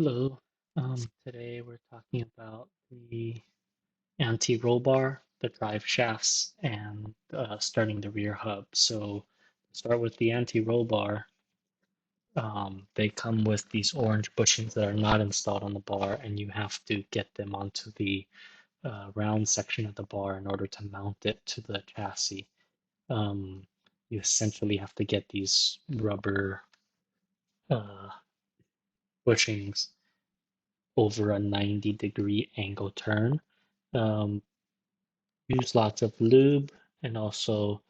Hello. Today we're talking about the anti-roll bar, the drive shafts, and starting the rear hub. So to start with the anti-roll bar, they come with these orange bushings that are not installed on the bar, and you have to get them onto the round section of the bar in order to mount it to the chassis. Um, you essentially have to get these rubber uh, bushings over a 90-degree angle turn. Um, Use lots of lube, and also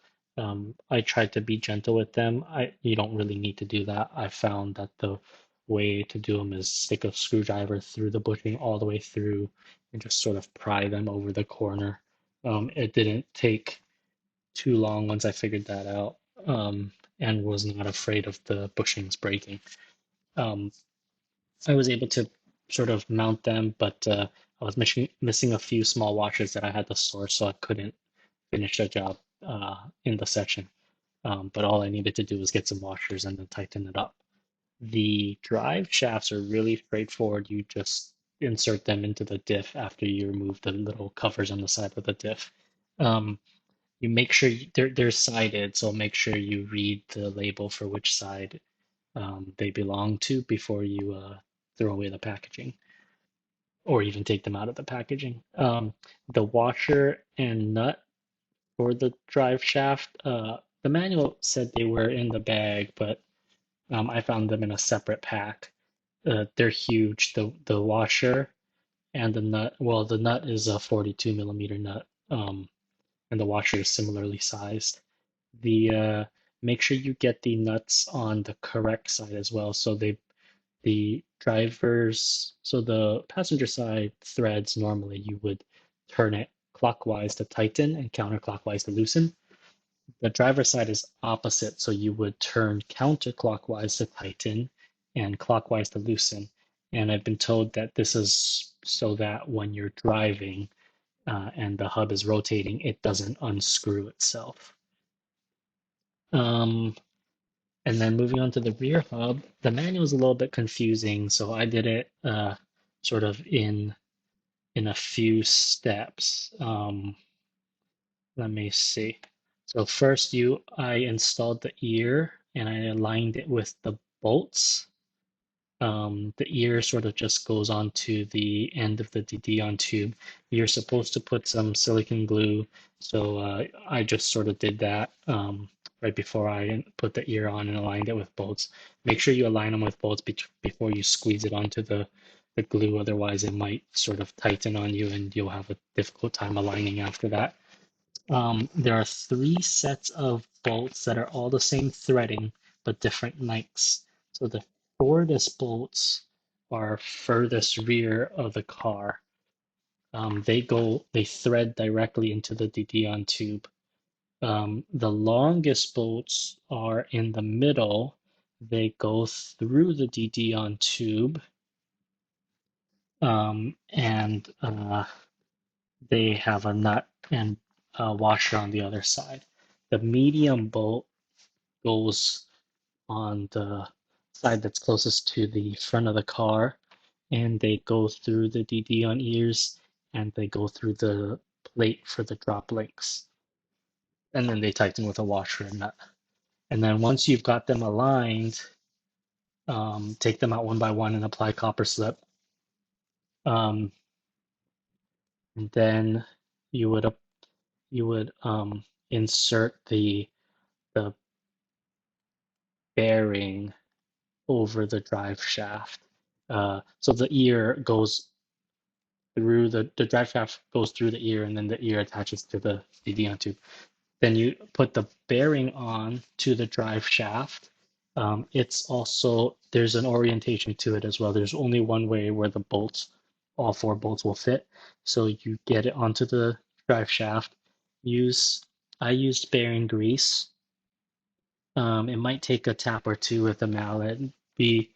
I tried to be gentle with them. You don't really need to do that. I found that the way to do them is stick a screwdriver through the bushing all the way through and just sort of pry them over the corner. It didn't take too long once I figured that out, and was not afraid of the bushings breaking. Um, I was able to sort of mount them, but I was missing a few small washers that I had to source, so I couldn't finish the job in the session. But all I needed to do was get some washers and then tighten it up. The drive shafts are really straightforward. You just insert them into the diff after you remove the little covers on the side of the diff. Um, you make sure they're sided, so make sure you read the label for which side they belong to before you throw away the packaging or even take them out of the packaging. The washer and nut for the drive shaft, the manual said they were in the bag, but I found them in a separate pack. They're huge. The washer and the nut, well, the nut is a 42 millimeter nut, and the washer is similarly sized. The Make sure you get the nuts on the correct side as well. So the passenger side threads, normally you would turn it clockwise to tighten and counterclockwise to loosen. The driver's side is opposite, so you would turn counterclockwise to tighten and clockwise to loosen. And I've been told that this is so that when you're driving and the hub is rotating, it doesn't unscrew itself. Um, and then moving on to the rear hub, the manual is a little bit confusing, so I did it sort of in a few steps. Let me see. So first I installed the ear and I aligned it with the bolts. The ear sort of just goes onto the end of the DeDion tube. You're supposed to put some silicone glue, so I just sort of did that right before I put the ear on and aligned it with bolts. Make sure you align them with bolts before you squeeze it onto the glue, otherwise it might sort of tighten on you and you'll have a difficult time aligning after that. There are three sets of bolts that are all the same threading, but different lengths. So the shortest bolts are furthest rear of the car. They thread directly into the DeDion tube. The longest bolts are in the middle. They go through the DeDion tube, and they have a nut and a washer on the other side. The medium bolt goes on the side that's closest to the front of the car, and they go through the DeDion ears and they go through the plate for the drop links. And then they tighten with a washer and nut. And then once you've got them aligned, take them out one by one and apply copper slip. And then you would insert the bearing over the drive shaft. So the ear goes through the drive shaft goes through the ear, and then the ear attaches to the DeDion tube. Then you put the bearing on to the drive shaft. There's an orientation to it as well. There's only one way where all four bolts will fit. So you get it onto the drive shaft. I used bearing grease. It might take a tap or two with a mallet. Be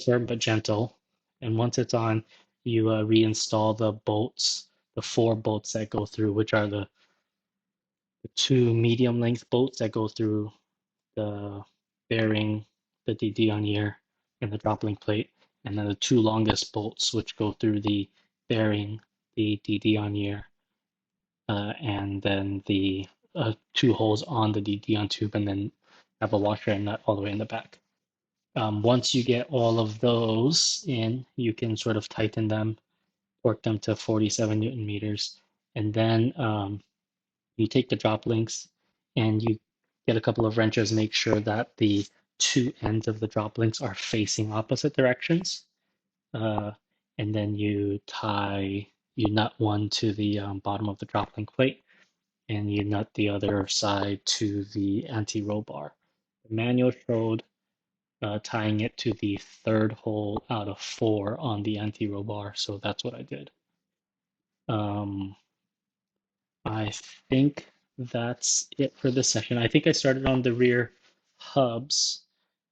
firm but gentle. And once it's on, you reinstall the bolts, the four bolts that go through, which are the two medium length bolts that go through the bearing, the DD on ear, and the drop link plate. and then the two longest bolts which go through the bearing, the DeDion, and then the two holes on the DeDion tube, and then have a washer and nut all the way in the back. Once you get all of those in, you can sort of tighten them, torque them to 47 Newton meters, and then you take the drop links and you get a couple of wrenches, make sure that the two ends of the drop links are facing opposite directions. Uh, and then you nut one to the bottom of the drop link plate, and you nut the other side to the anti-roll bar. The manual showed tying it to the third hole out of four on the anti-roll bar, so that's what I did. Um, I think that's it for this session. I think I started on the rear hubs,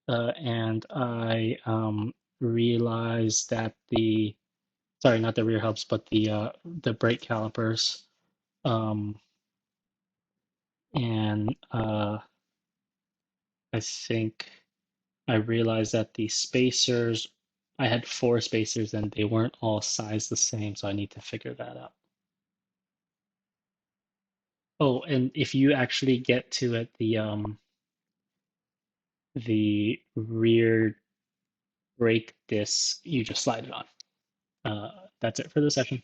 and I realized that sorry, not the rear hubs, but the brake calipers, um, and I think I realized that the spacers, I had four spacers and they weren't all sized the same, so I need to figure that out. Oh, and if you actually get to it, the rear brake disc, you just slide it on. That's it for the session.